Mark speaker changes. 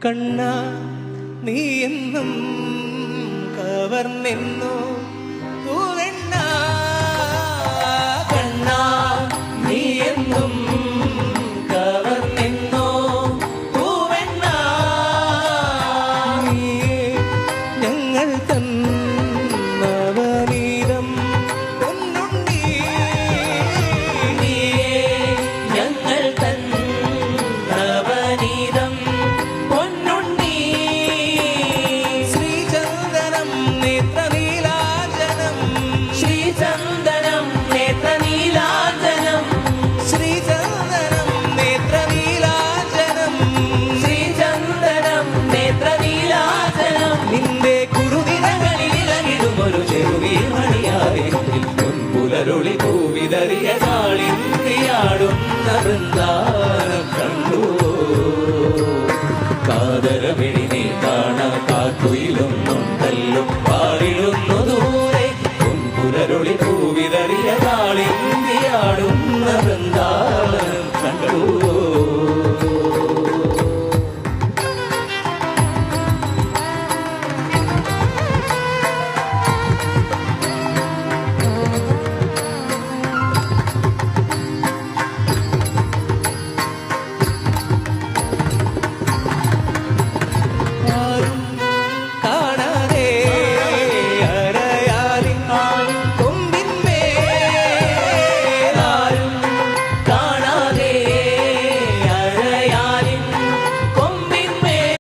Speaker 1: കണ്ണാ നീ എന്നും കവർന്നെന്നോ പൂവെണ്ണ കണ്ണാ നീ എന്നും കവർന്നെന്നോ പൂവെണ്ണ നീയേ ഞങ്ങൾ തന്നവനീതം പൊന്നുണ്ണി നീയേ ഞങ്ങൾ തന്നവനീതം പുലരുളി പൂവിതറിയ കാളിന്തിയാടുന്ന വൃന്ദാനം കണ്ടു കാതരമിഴി